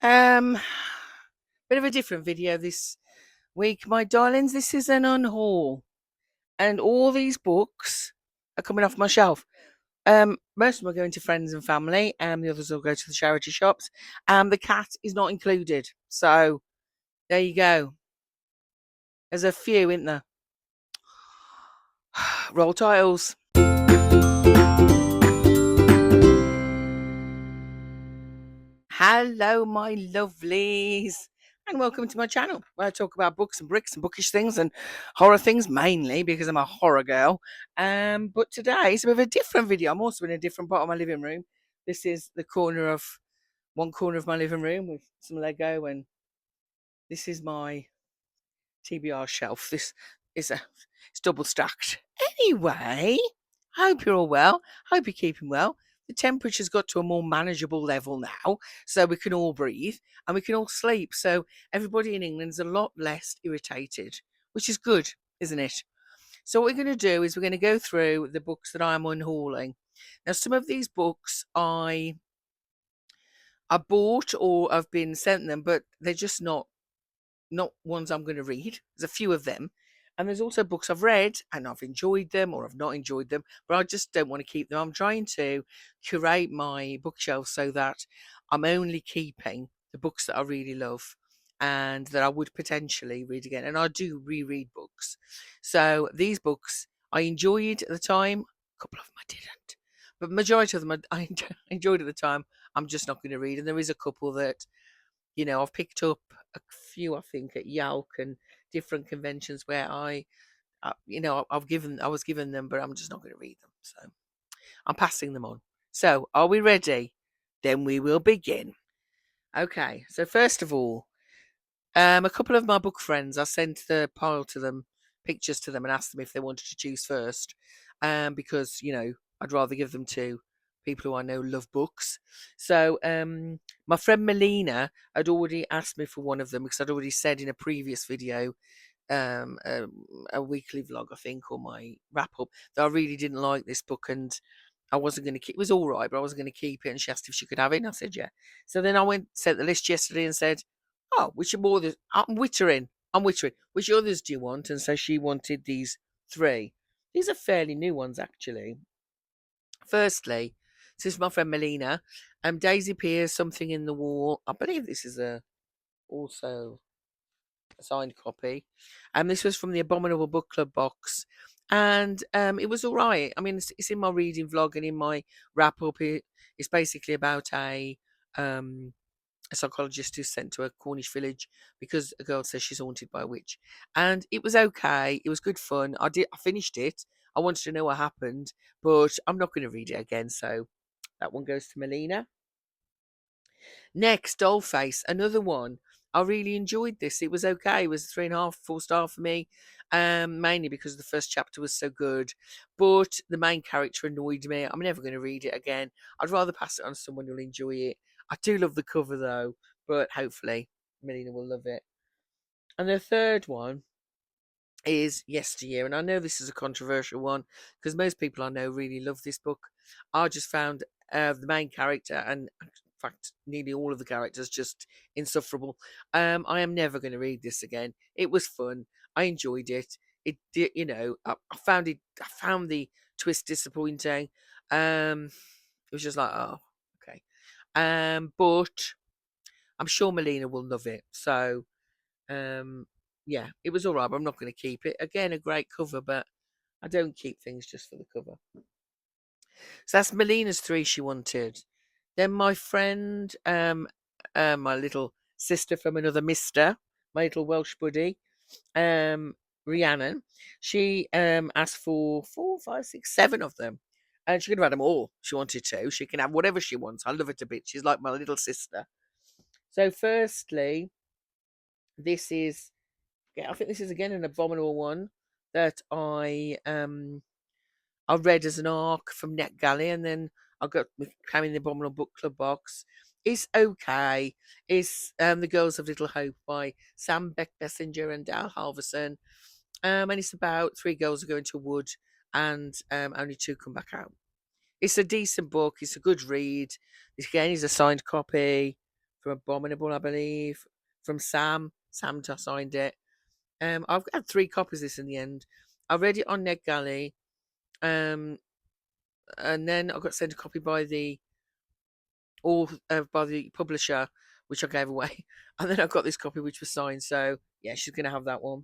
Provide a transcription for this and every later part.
Um, Bit of a different video this week, my darlings. This is an unhaul, and all these books are coming off my shelf. Most of them are going to friends and family, and the others will go to the charity shops. The cat is not included, so there you go. There's a few, isn't there? Roll titles. Hello, my lovelies, and welcome to my channel where I talk about books and bricks and bookish things and horror things mainly because I'm a horror girl. But today it's a bit of a different video. I'm also in a different part of my living room. This is one corner of my living room with some Lego, and this is my TBR shelf. This is it's double stacked. Anyway, I hope you're all well. I hope you're keeping well. The temperature's got to a more manageable level now, so we can all breathe and we can all sleep. So everybody in England's a lot less irritated, which is good, isn't it? So what we're going to do is we're going to go through the books that I'm unhauling. Now, some of these books I bought or I've been sent them, but they're just not ones I'm going to read. There's a few of them. And there's also books I've read and I've enjoyed them or I've not enjoyed them, but I just don't want to keep them. I'm trying to curate my bookshelf so that I'm only keeping the books that I really love and that I would potentially read again. And I do reread books. So these books I enjoyed at the time. A couple of them I didn't. But majority of them I enjoyed at the time. I'm just not going to read. And there is a couple that I've picked up a few, I think, at Yalk and different conventions where I was given them, but I'm just not going to read them. So I'm passing them on. So are we ready? Then we will begin. Okay. So first of all, a couple of my book friends, I sent the pile to them, pictures to them, and asked them if they wanted to choose first, because I'd rather give them to people who I know love books. So my friend Melina had already asked me for one of them because I'd already said in a previous video, um, a, a weekly vlog, I think, or my wrap up, that I really didn't like this book and I wasn't going to keep. It was all right, but I wasn't going to keep it. And she asked if she could have it, and I said yeah. So then I sent the list yesterday and said, "Oh, which more? I'm wittering. I'm wittering. Which others do you want?" And so she wanted these three. These are fairly new ones, actually. Firstly, this is my friend Melina. Daisy Pierce, Something in the Wall. I believe this is also a signed copy. This was from the Abominable Book Club box. And it was all right. I mean, it's in my reading vlog and in my wrap up. It's basically about um, a psychologist who's sent to a Cornish village because a girl says she's haunted by a witch. And it was okay. It was good fun. I finished it. I wanted to know what happened, but I'm not going to read it again. So that one goes to Melina. Next, Dollface, another one. I really enjoyed this. It was okay. It was 3.5, 4 star for me. Mainly because the first chapter was so good. But the main character annoyed me. I'm never going to read it again. I'd rather pass it on to someone who'll enjoy it. I do love the cover though, but hopefully Melina will love it. And the third one is Yesteryear. And I know this is a controversial one because most people I know really love this book. I just found the main character and in fact nearly all of the characters just insufferable. I am never going to read this again. It was fun. I enjoyed it. It did, I found the twist disappointing. It was just like, oh, okay. But I'm sure Melina will love it. So um, yeah, it was all right, but I'm not going to keep it. Again, a great cover, but I don't keep things just for the cover. So that's Melina's three she wanted. Then my friend, my little sister from another mister, my little Welsh buddy, Rhiannon, she asked for 4, 5, 6, 7 of them. And she could have had them all. She wanted to. She can have whatever she wants. I love her to bits. She's like my little sister. So, firstly, this is I think this is again an abominable one that I read as an arc from NetGalley, and then I got came in the Abominable Book Club box. It's okay. It's The Girls of Little Hope by Sam Beck Bessinger and Dal Halverson. And it's about 3 girls who go into a wood and only 2 come back out. It's a decent book. It's a good read. This again is a signed copy. from Abominable, I believe, from Sam. Sam just signed it. I've had 3 copies of this in the end. I read it on NetGalley, um, and then I got sent a copy by the publisher, which I gave away, and then I got this copy which was signed. So yeah, she's gonna have that one.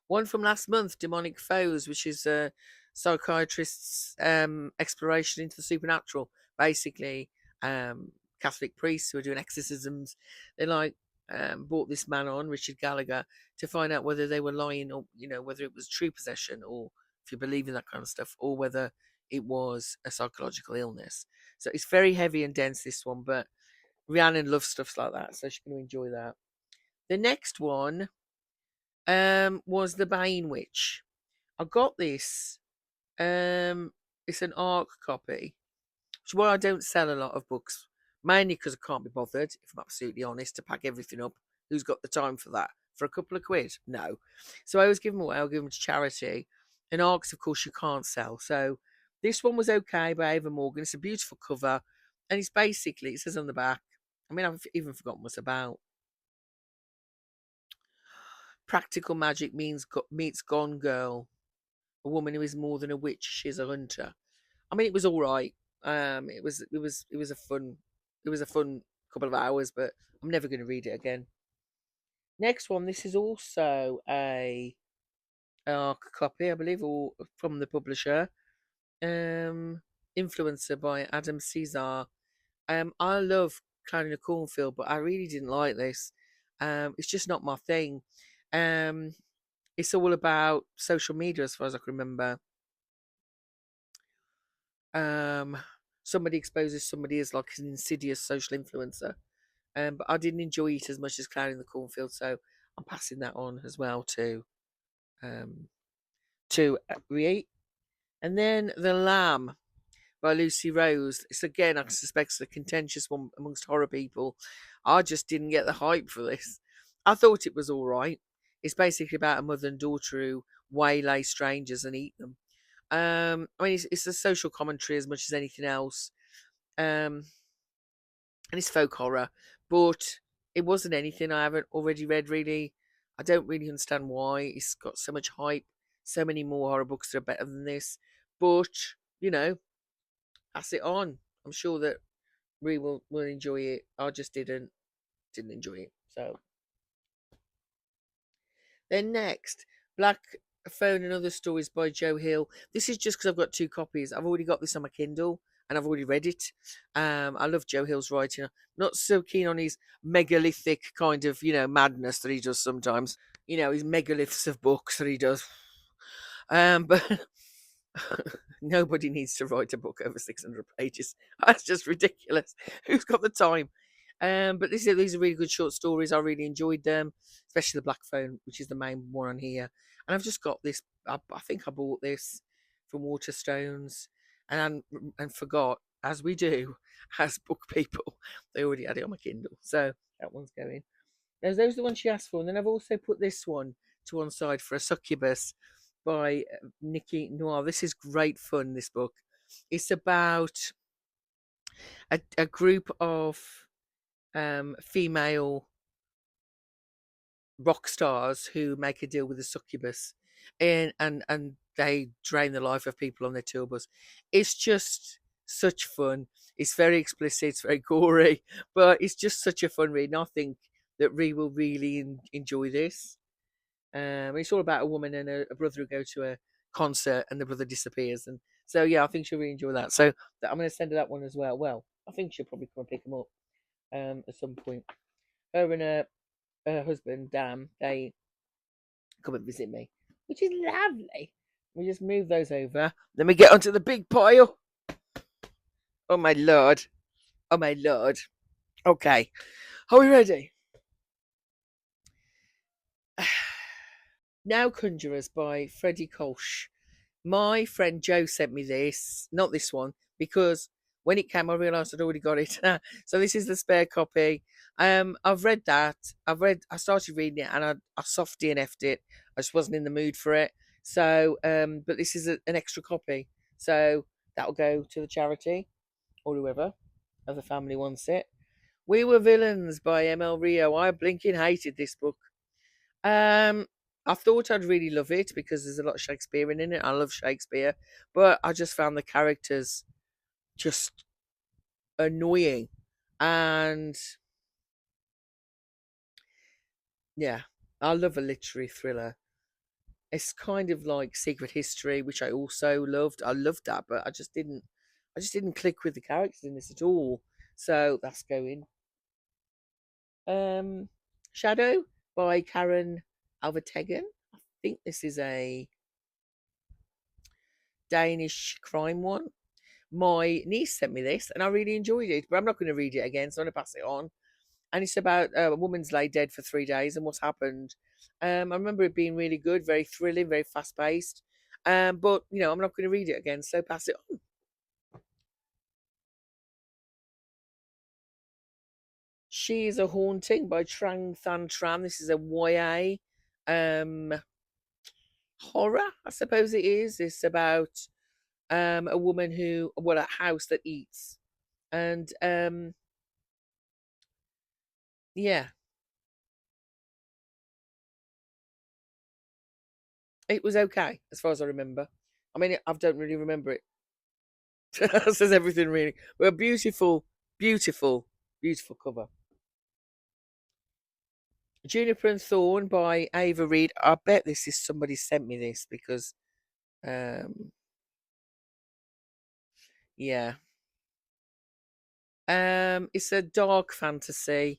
One from last month, Demonic Foes, which is a psychiatrist's exploration into the supernatural. Basically, Catholic priests who are doing exorcisms, they brought this man on, Richard Gallagher, to find out whether they were lying, or whether it was true possession, or if you believe in that kind of stuff, or whether it was a psychological illness. So it's very heavy and dense, this one, but Rhiannon loves stuff like that, so she's going to enjoy that. The next one was The Bane Witch. I got this. It's an ARC copy, which is why I don't sell a lot of books, mainly because I can't be bothered, if I'm absolutely honest, to pack everything up. Who's got the time for that? For a couple of quid? No. So I always give them away. I'll give them to charity. And ARCs, of course, you can't sell. So this one was okay by Ava Morgan. It's a beautiful cover. And it's basically, it says on the back, I mean, I've even forgotten what it's about. Practical magic meets Gone Girl, a woman who is more than a witch. She's a hunter. I mean, it was all right. It was a fun couple of hours, but I'm never going to read it again. Next one. This is also a ARC copy, I believe, or from the publisher. Influencer by Adam Caesar. I love Clown in a Cornfield, but I really didn't like this. It's just not my thing. Um, it's all about social media, as far as I can remember. Um, Somebody exposes somebody as like an insidious social influencer. But I didn't enjoy it as much as Clown in the Cornfield, so I'm passing that on as well um, to Reate. And then The Lamb by Lucy Rose. It's again, I suspect, it's a contentious one amongst horror people. I just didn't get the hype for this. I thought it was all right. It's basically about a mother and daughter who waylay strangers and eat them. I mean, it's a social commentary as much as anything else, and it's folk horror, but it wasn't anything I haven't already read. Really, I don't really understand why it's got so much hype. So many more horror books that are better than this, but you know, pass it on. I'm sure that we will enjoy it. I just didn't enjoy it. So then next, Black Phone and Other Stories by Joe Hill. This is just because I've got 2 copies. I've already got this on my Kindle and I've already read it. I love Joe Hill's writing. Not so keen on his megalithic kind of, madness that he does sometimes. His megaliths of books that he does. But nobody needs to write a book over 600 pages. That's just ridiculous. Who's got the time? But these are really good short stories. I really enjoyed them, especially the Black Phone, which is the main one on here. And I've just got this. I think I bought this from Waterstones, and forgot, as we do, as book people. They already had it on my Kindle, so that one's going. Those are the ones she asked for, and then I've also put this one to one side for A Succubus by Nikki Noir. This is great fun. This book. It's about a group of female rock stars who make a deal with a succubus, and they drain the life of people on their tour bus. It's just such fun. It's very explicit, it's very gory, but it's just such a fun read. And I think that Ree will really enjoy this. It's all about a woman and a brother who go to a concert and the brother disappears, and so yeah, I think she'll really enjoy that. So I'm going to send her that one as well. Well, I think she'll probably come and pick them up at some point. Her and her husband Dan, they come and visit me, which is lovely. We just move those over. Then we get onto the big pile. Oh my lord! Oh my lord! Okay, are we ready? Now Conjurers by Freddie Kolsch. My friend Joe sent me this, not this one, because when it came, I realised I'd already got it. So this is the spare copy. I've read that. I started reading it, and I soft DNF'd it. I just wasn't in the mood for it. So, but this is an extra copy. So that'll go to the charity or whoever, if the family wants it. We Were Villains by ML Rio. I blinking hated this book. Um, I thought I'd really love it because there's a lot of Shakespeare in it. I love Shakespeare, but I just found the characters just annoying. And yeah, I love a literary thriller. It's kind of like Secret History, which I also loved. I loved that, but I just didn't click with the characters in this at all. So that's going. Um, Shadow by Karen Alverteggen. I think this is a Danish crime one. My niece sent me this, and I really enjoyed it. But I'm not going to read it again, so I'm going to pass it on. And it's about a woman's lay dead for 3 days and what's happened. I remember it being really good, very thrilling, very fast paced. But I'm not going to read it again, so pass it on. She is a Haunting by Trang Than Tran. This is a YA um, horror, I suppose it is. It's about a woman who, well, a house that eats, and yeah, it was okay as far as I remember. I mean, I don't really remember it. Says everything really. Well, beautiful, beautiful, beautiful cover. Juniper and Thorn by Ava Reed. I bet this is somebody sent me this because, um, yeah, it's a dark fantasy.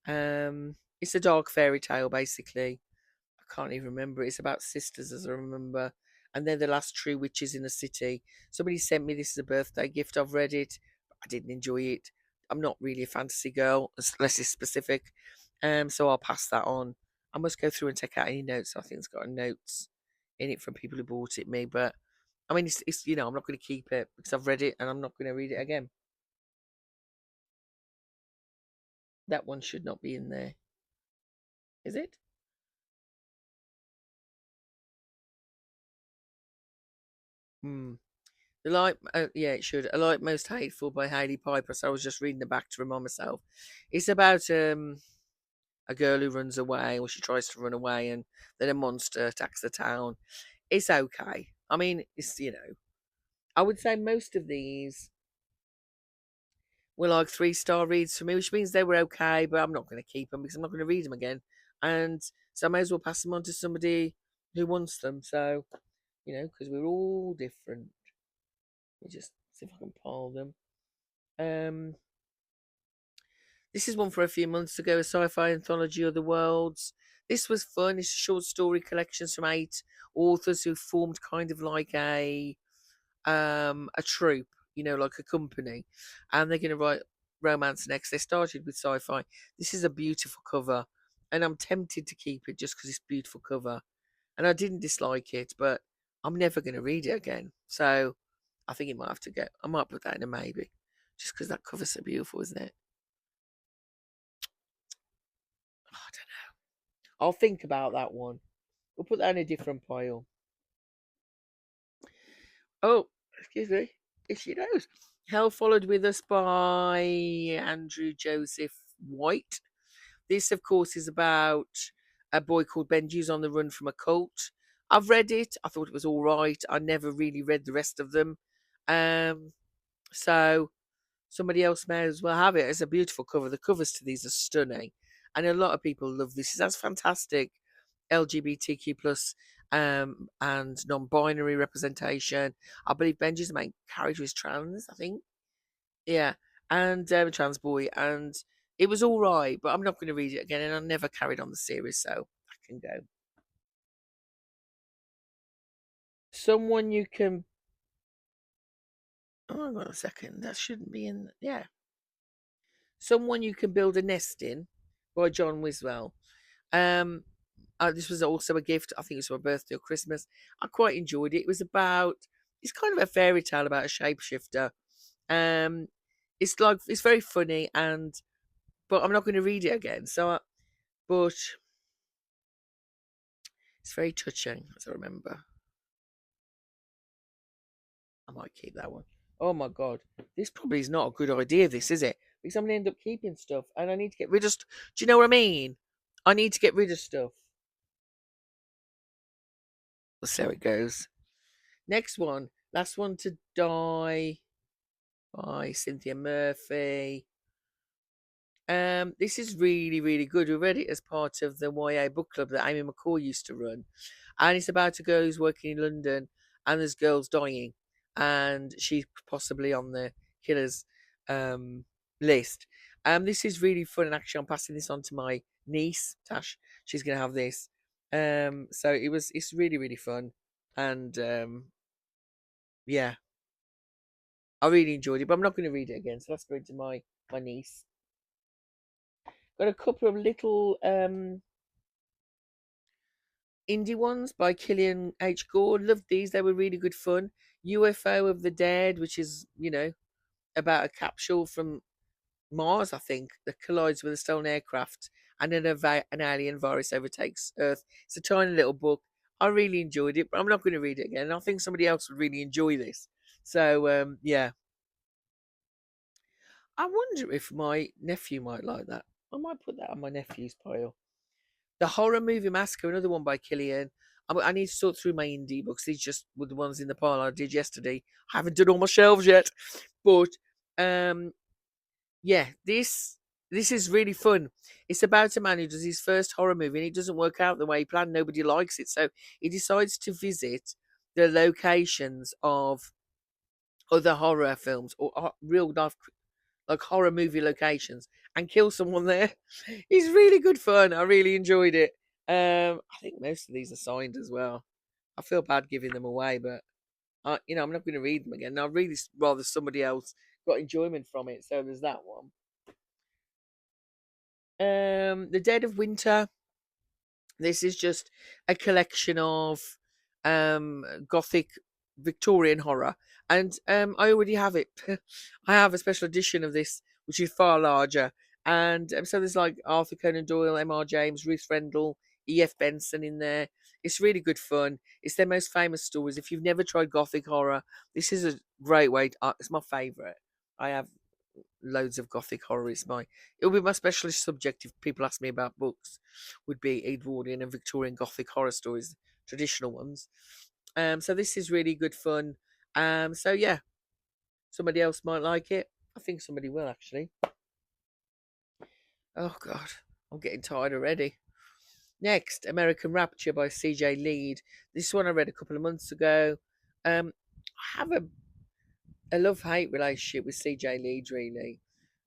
It's a dark fairy tale basically. I can't even remember. It's about sisters, as I remember, and they're the last true witches in the city. Somebody sent me this as a birthday gift. I've read it. I didn't enjoy it. I'm not really a fantasy girl, unless it's specific. So I'll pass that on. I must go through and take out any notes. I think it's got notes in it from people who bought it me, but I mean, it's I'm not going to keep it because I've read it and I'm not going to read it again. That one should not be in there, is it? Hmm. The light, yeah, it should. A Light Most Hateful by Hailey Piper. So I was just reading the back to remind myself. It's about a girl who runs away, or she tries to run away, and then a monster attacks the town. It's okay. I mean, I would say most of these were like 3-star reads for me, which means they were okay, but I'm not going to keep them because I'm not going to read them again. And so I may as well pass them on to somebody who wants them. So, because we're all different. Let me just see if I can pile them. Um, This is one for a few months ago, a sci-fi anthology of the worlds. This was fun. It's short story collections from 8 authors who formed kind of like a troupe, like a company, and they're going to write romance next. They started with sci-fi. This is a beautiful cover, and I'm tempted to keep it just because it's a beautiful cover. And I didn't dislike it, but I'm never going to read it again. So I think it might have to go. I might put that in a maybe, just because that cover's so beautiful, isn't it? Oh, I don't know. I'll think about that one. We'll put that in a different pile. Oh, excuse me. If she knows. Hell Followed With Us by Andrew Joseph White. This, of course, is about a boy called Benji who's on the run from a cult. I've read it. I thought it was all right. I never really read the rest of them. Um, so somebody else may as well have it. It's a beautiful cover. The covers to these are stunning. And a lot of people love this. That's fantastic. LGBTQ plus and non-binary representation. I believe Benji's the main character is trans, I think. Yeah. And trans boy. And it was all right, but I'm not going to read it again. And I never carried on the series, so I can go. Someone you can. Oh, hang on a second. That shouldn't be in. Yeah. Someone You Can Build a Nest In by John Wiswell. Um, this was also a gift. I think it was for my birthday or Christmas. I quite enjoyed it. It was about. It's kind of a fairy tale about a shapeshifter. Um, it's very funny but I'm not going to read it again. But it's very touching, as I remember. I might keep that one. Oh my god, this probably is not a good idea. This is it. because I'm gonna end up keeping stuff, and I need to get rid of. Do you know what I mean? I need to get rid of stuff. So it goes. Next one, last one to die by Cynthia Murphy. This is really, really good. We read it as part of the YA book club that Amy McCall used to run, and it's about a girl who's working in London, and there's girls dying, and she's possibly on the killer's list. This is really fun, and actually, I'm passing this on to my niece Tash. She's gonna have this. So it's really, really fun, and yeah, I really enjoyed it. But I'm not going to read it again, so let's go into my niece. Got a couple of little indie ones by Killian H. Gore. Loved these. They were really good fun. UFO of the Dead, which is, about a capsule from Mars, I think, that collides with a stolen aircraft, and then an alien virus overtakes Earth. It's a tiny little book. I really enjoyed it, but I'm not going to read it again. I think somebody else would really enjoy this. So, yeah. I wonder if my nephew might like that. I might put that on my nephew's pile. The Horror Movie Massacre, another one by Killian. I need to sort through my indie books. These just were the ones in the pile I did yesterday. I haven't done all my shelves yet, but yeah, this is really fun. It's about a man who does his first horror movie and it doesn't work out the way he planned. Nobody likes it, so he decides to visit the locations of other horror films or real life like horror movie locations and kill someone there. It's really good fun. I really enjoyed it. I think most of these are signed as well. I feel bad giving them away, but I'm not going to read them again. I'd really rather somebody else got enjoyment from it. So there's that one. The Dead of Winter. This is just a collection of gothic Victorian horror, and I already have it. I have a special edition of this, which is far larger, and so there's like Arthur Conan Doyle, M.R. James, Ruth Rendell, E.F. Benson in there. It's really good fun. It's their most famous stories. If you've never tried gothic horror, this is a great way. It's my favourite. I have loads of gothic horror. It'll be my specialist subject if people ask me about books. Would be Edwardian and Victorian gothic horror stories, traditional ones. So this is really good fun. So yeah, somebody else might like it. I think somebody will actually. Oh God, I'm getting tired already. Next, American Rapture by C.J. Lead. This one I read a couple of months ago. I have a love-hate relationship with C.J. Lead, really.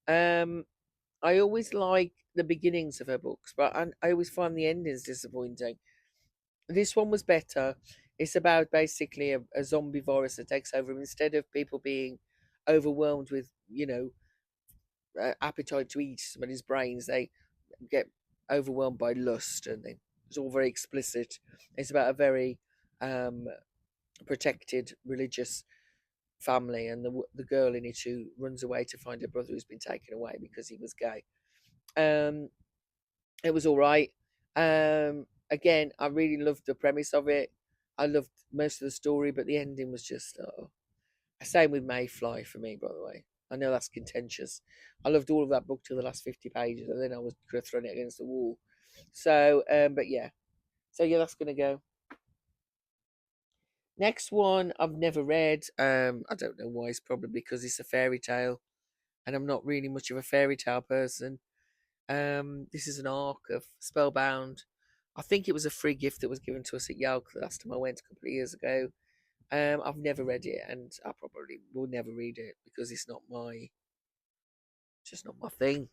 Um, I always like the beginnings of her books, but I always find the endings disappointing. This one was better. It's about basically a zombie virus that takes over. Instead of people being overwhelmed with, appetite to eat somebody's brains, they get overwhelmed by lust, and it's all very explicit. It's about a very um, protected religious family, and the girl in it who runs away to find her brother who's been taken away because he was gay. Um, It was all right. Again, I really loved the premise of it. I loved most of the story, but the ending was just same with Mayfly for me. By the way, I know that's contentious. I loved all of that book till the last 50 pages, and then I was could have thrown it against the wall. So, but yeah, so yeah, that's gonna go. Next one I've never read. I don't know why. It's probably because it's a fairy tale, and I'm not really much of a fairy tale person. This is an arc of Spellbound. I think it was a free gift that was given to us at Yale the last time I went a couple of years ago. I've never read it, and I probably will never read it because it's just not my thing.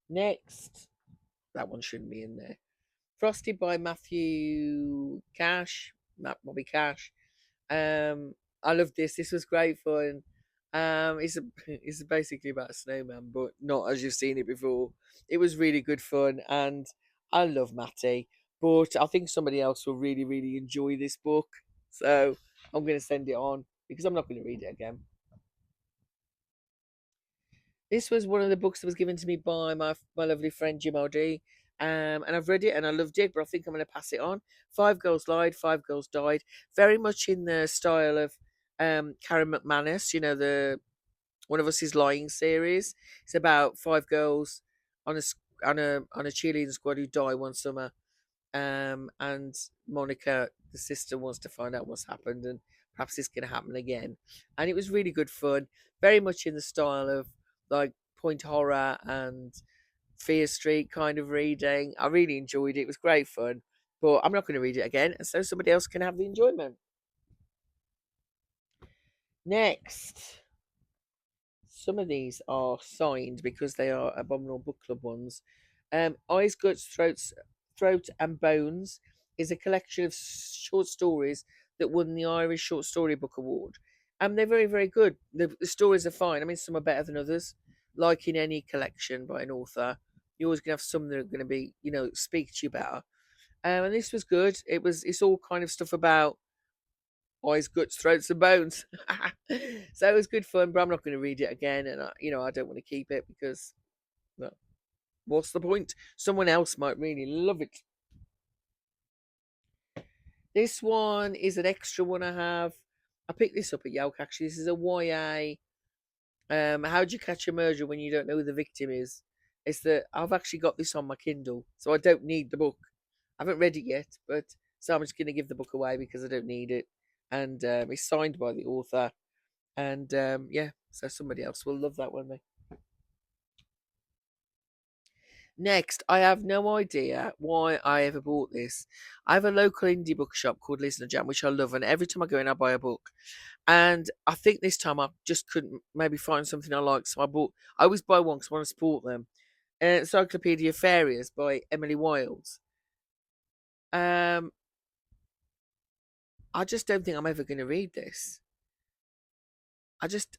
Next, that one shouldn't be in there. Frosted by Matthew Cash, Bobby Cash. I love this. This was great fun. It's basically about a snowman, but not as you've seen it before. It was really good fun, and I love Matty. But I think somebody else will really, really enjoy this book. So I'm going to send it on because I'm not going to read it again. This was one of the books that was given to me by my lovely friend Jim O'D. And I've read it and I loved it, but I think I'm going to pass it on. Five Girls Lied, Five Girls Died. Very much in the style of Karen McManus, you know, the One of Us Is Lying series. It's about five girls on a cheerleading squad who die one summer. And Monica, the sister, wants to find out what's happened and perhaps it's going to happen again. And it was really good fun, very much in the style of like Point Horror and Fear Street kind of reading. I really enjoyed it. It was great fun, but I'm not going to read it again, and so somebody else can have the enjoyment. Next, some of these are signed because they are Abominable Book Club ones. Eyes, Guts, Throat and Bones is a collection of short stories that won the Irish Short Story Book Award. And they're very, very good. The stories are fine. I mean, some are better than others. Like in any collection by an author, you're always going to have some that are going to be, speak to you better. And this was good. It's all kind of stuff about eyes, guts, throats, and bones. So it was good fun, but I'm not going to read it again, and I don't want to keep it because, well, what's the point? Someone else might really love it. This one is an extra one I have. I picked this up at Yelk actually. This is a YA. How do you catch a murderer when you don't know who the victim is? It's that I've actually got this on my Kindle, so I don't need the book. I haven't read it yet, but so I'm just going to give the book away because I don't need it, and it's signed by the author. And yeah, so somebody else will love that one. Next, I have no idea why I ever bought this. I have a local indie bookshop called Listener Jam, which I love, and every time I go in, I buy a book. And I think this time I just couldn't maybe find something I like, so I bought. I always buy one because I want to support them. Encyclopedia Fairies by Emily Wiles. Um, I just don't think I'm ever going to read this. I just,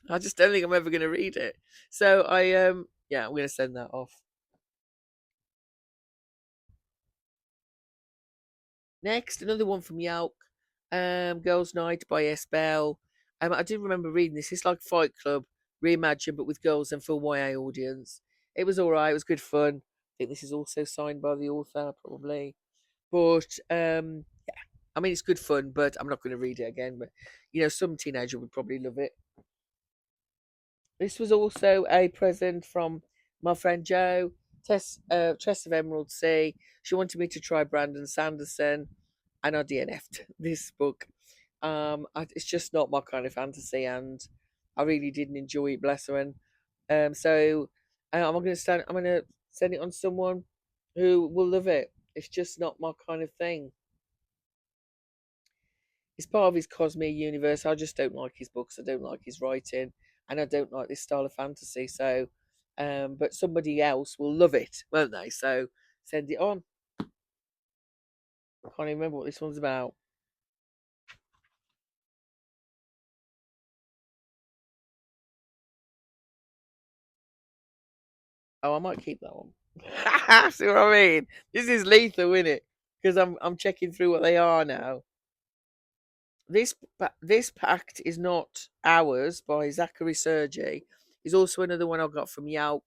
I just don't think I'm ever going to read it. So yeah, I'm going to send that off. Next, another one from Yelp, Girls' Night by S. Bell. I do remember reading this. It's like Fight Club reimagined, but with girls and for YA audience. It was all right. It was good fun. I think this is also signed by the author, probably. But yeah, I mean, it's good fun, but I'm not going to read it again. But some teenager would probably love it. This was also a present from my friend Jo, Tress of Emerald Sea. She wanted me to try Brandon Sanderson, and I DNF'd this book. It's just not my kind of fantasy, and I really didn't enjoy it. Bless her. And so I'm going to send it on someone who will love it. It's just not my kind of thing. It's part of his Cosmere universe. I just don't like his books. I don't like his writing, and I don't like this style of fantasy. So, but somebody else will love it, won't they? So send it on. I can't even remember what this one's about. Oh, I might keep that one. See what I mean? This is lethal, isn't it? Because I'm checking through what they are now. This pact is not ours by Zachary Sergi. Is also another one I got from Yelp.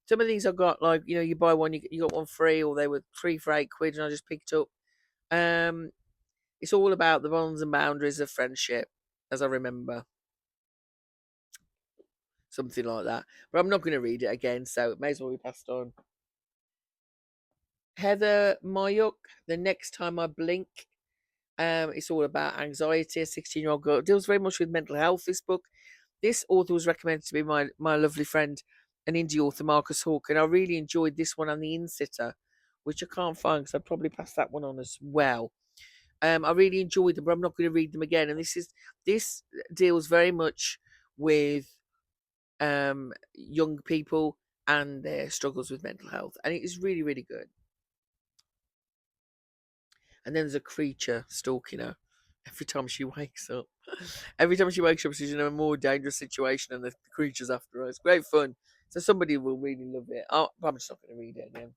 Some of these I got like you buy one, you got one free, or they were three for £8, and I just picked up. Um, it's all about the bonds and boundaries of friendship, as I remember, something like that. But I'm not going to read it again, so it may as well be passed on. Heather Mayuk, The Next Time I Blink. It's all about anxiety. A 16-year-old girl deals very much with mental health. This book, this author was recommended to be my lovely friend, an indie author, Marcus Hawke, and I really enjoyed this one and The Insitter, which I can't find because I'd probably pass that one on as well. I really enjoyed them, but I'm not going to read them again. And this deals very much with young people and their struggles with mental health, and it is really, really good. And then there's a creature stalking her every time she wakes up. Every time she wakes up, she's in a more dangerous situation, and the creature's after her. It's great fun. So somebody will really love it. I'm just not going to read it again.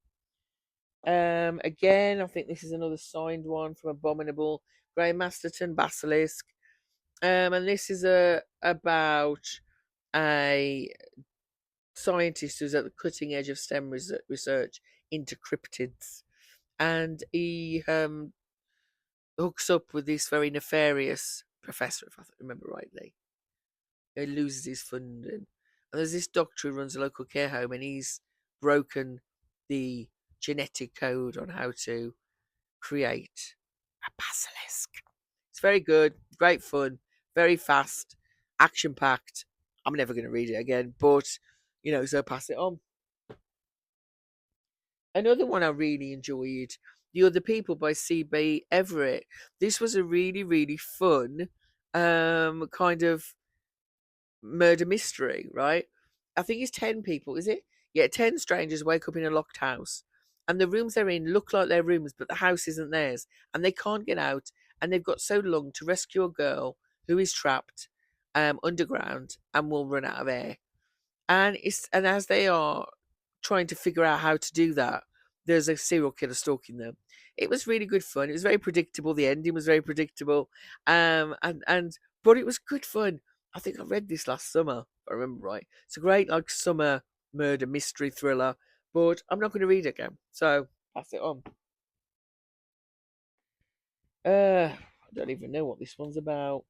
Again, I think this is another signed one from Abominable. Grey Masterton Basilisk. And this is about a scientist who's at the cutting edge of STEM research into cryptids, and he hooks up with this very nefarious professor, if I remember rightly. He loses his funding, and there's this doctor who runs a local care home, and he's broken the genetic code on how to create a basilisk. It's very good, great fun, very fast, action packed. I'm never going to read it again, but so pass it on. Another one I really enjoyed, The Other People by C.B. Everett. This was a really, really fun kind of murder mystery, right? I think it's 10 people, is it? Yeah, 10 strangers wake up in a locked house, and the rooms they're in look like their rooms, but the house isn't theirs, and they can't get out, and they've got so long to rescue a girl who is trapped underground and will run out of air. And as they are trying to figure out how to do that, there's a serial killer stalking them. It was really good fun. It was very predictable. The ending was very predictable, and but it was good fun. I think I read this last summer, if I remember right. It's a great like summer murder mystery thriller, but I'm not going to read it again. So pass it on. I don't even know what this one's about.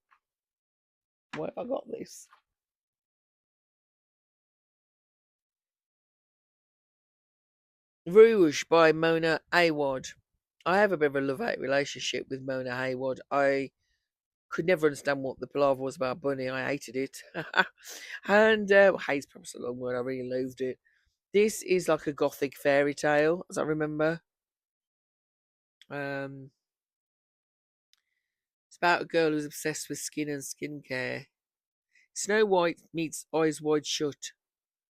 Where have I got this? Rouge by Mona Awad. I have a bit of a love-hate relationship with Mona Hayward. I could never understand what the palaver was about Bunny. I hated it. And hate's perhaps a long word. I really loathed it. This is like a gothic fairy tale, as I remember. Um, it's about a girl who's obsessed with skin and skincare. Snow White meets Eyes Wide Shut.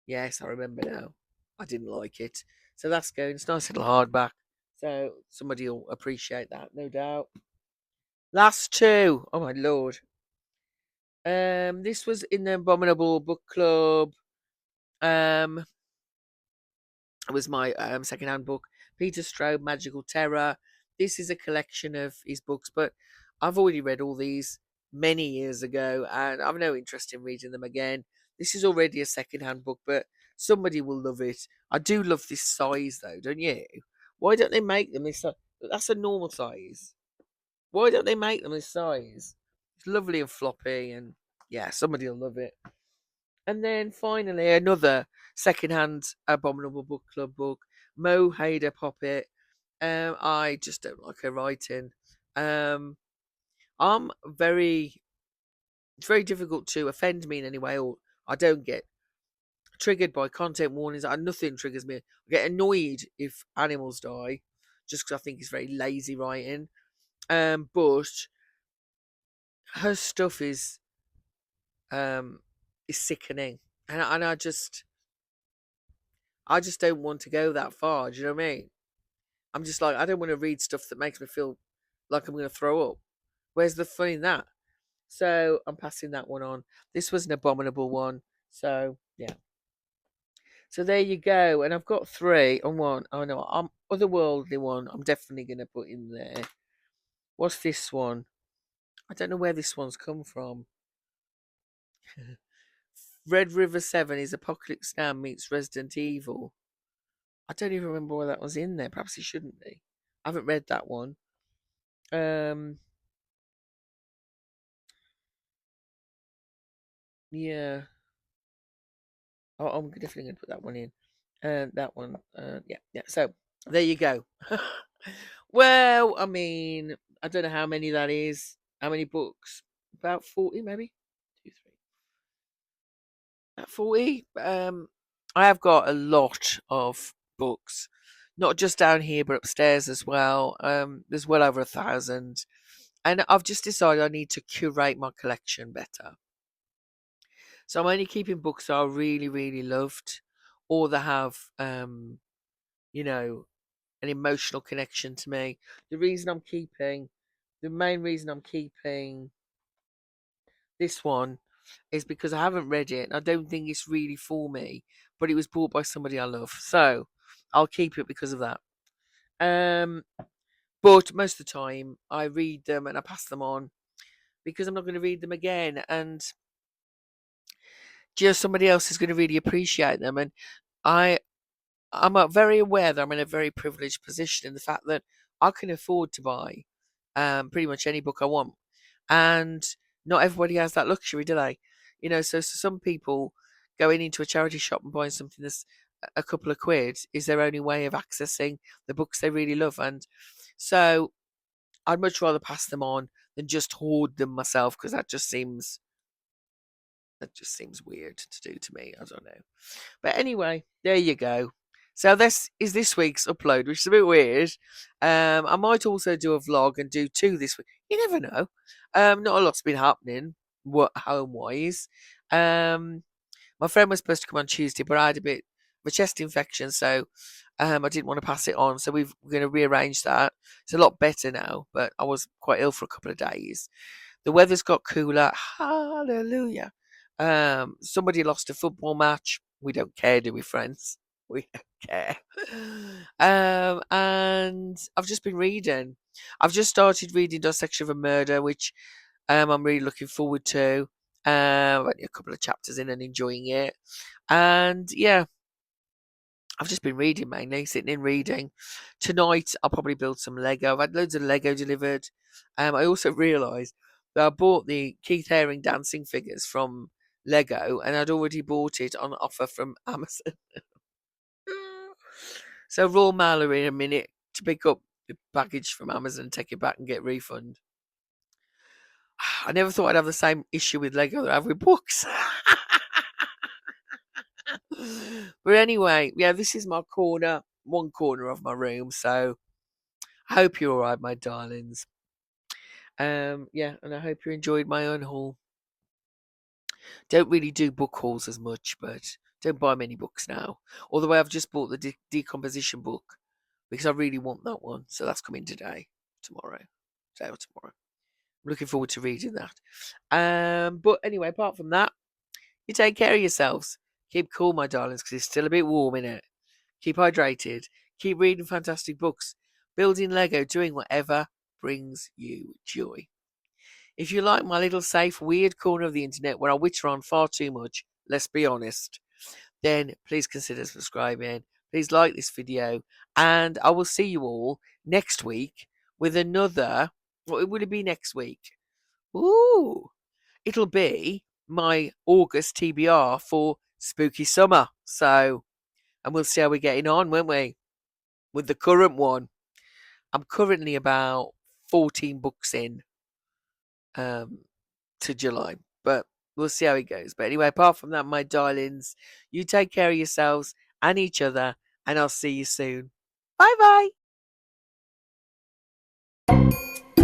Yes, I remember now. I didn't like it. So that's going. It's a nice little hardback. So somebody will appreciate that, no doubt. Last two. Oh my lord. This was in the Abominable Book Club. Um, it was my second-hand book, Peter Straub, Magical Terror. This is a collection of his books, but I've already read all these many years ago, and I've no interest in reading them again. This is already a second-hand book, but somebody will love it. I do love this size, though, don't you? Why don't they make them this size? That's a normal size. Why don't they make them this size? It's lovely and floppy, and yeah, somebody will love it. And then finally, another second-hand Abominable Book Club book, Mo Hader Poppet. I just don't like her writing. Um, I'm very, it's very difficult to offend me in any way, or I don't get triggered by content warnings. Nothing triggers me. I get annoyed if animals die, just because I think it's very lazy writing. But her stuff um is sickening, and I just don't want to go that far. Do you know what I mean? I'm just like, I don't want to read stuff that makes me feel like I'm going to throw up. Where's the fun in that? So I'm passing that one on. This was an abominable one. So yeah. So there you go. And I've got three on one. Oh no, otherworldly one. I'm definitely going to put in there. What's this one? I don't know where this one's come from. Red River 7 is Apocalypse Now meets Resident Evil. I don't even remember why that was in there. Perhaps it shouldn't be. I haven't read that one. Um, yeah. Oh, I'm definitely going to put that one in. That one. Yeah, yeah. So there you go. Well, I mean, I don't know how many that is. How many books? About 40, maybe. Two, three. About 40. I have got a lot of books, not just down here, but upstairs as well. There's well over 1,000, and I've just decided I need to curate my collection better. So I'm only keeping books that I really, really loved, or that have, you know, an emotional connection to me. The reason I'm keeping, the main reason I'm keeping this one is because I haven't read it and I don't think it's really for me, but it was bought by somebody I love. So I'll keep it because of that. Um, but most of the time I read them and I pass them on because I'm not going to read them again. And just somebody else is going to really appreciate them. And I I'm very aware that I'm in a very privileged position in the fact that I can afford to buy pretty much any book I want, and not everybody has that luxury, do they? So some people going into a charity shop and buying something that's a couple of quid is their only way of accessing the books they really love, and so I'd much rather pass them on than just hoard them myself because that just seems weird to do to me. I don't know. But anyway, there you go. So this is this week's upload, which is a bit weird. I might also do a vlog and do two this week. You never know. Not a lot's been happening home wise. My friend was supposed to come on Tuesday, but I had a bit of a chest infection, so I didn't want to pass it on. So we're going to rearrange that. It's a lot better now, but I was quite ill for a couple of days. The weather's got cooler. Hallelujah. Somebody lost a football match. We don't care, do we, friends? We don't care. And I've just been reading. I've just started reading Dissection of a Murder, which I'm really looking forward to. Only a couple of chapters in and enjoying it. And yeah, I've just been reading mainly, sitting in reading. Tonight, I'll probably build some Lego. I've had loads of Lego delivered. I also realised that I bought the Keith Haring dancing figures from Lego, and I'd already bought it on offer from Amazon. So Raw Mail are in a minute to pick up the package from Amazon, take it back and get refund. I never thought I'd have the same issue with Lego that I have with books. But anyway, yeah, this is my corner, one corner of my room. So I hope you're all right, my darlings. Yeah, and I hope you enjoyed my Unhaul. Don't really do book hauls as much, but don't buy many books now. Although I've just bought the decomposition book because I really want that one. So that's coming today, tomorrow, today or tomorrow. I'm looking forward to reading that. But anyway, apart from that, you take care of yourselves. Keep cool, my darlings, because it's still a bit warm in it. Keep hydrated. Keep reading fantastic books. Building Lego, doing whatever brings you joy. If you like my little safe, weird corner of the internet where I witter on far too much, let's be honest, then please consider subscribing. Please like this video. And I will see you all next week with another. What will it be next week? Ooh, it'll be my August TBR for Spooky Summer. So, and we'll see how we're getting on, won't we? With the current one. I'm currently about 14 books in to July, but we'll see how it goes. But anyway, apart from that, my darlings, you take care of yourselves and each other, and I'll see you soon. Bye bye.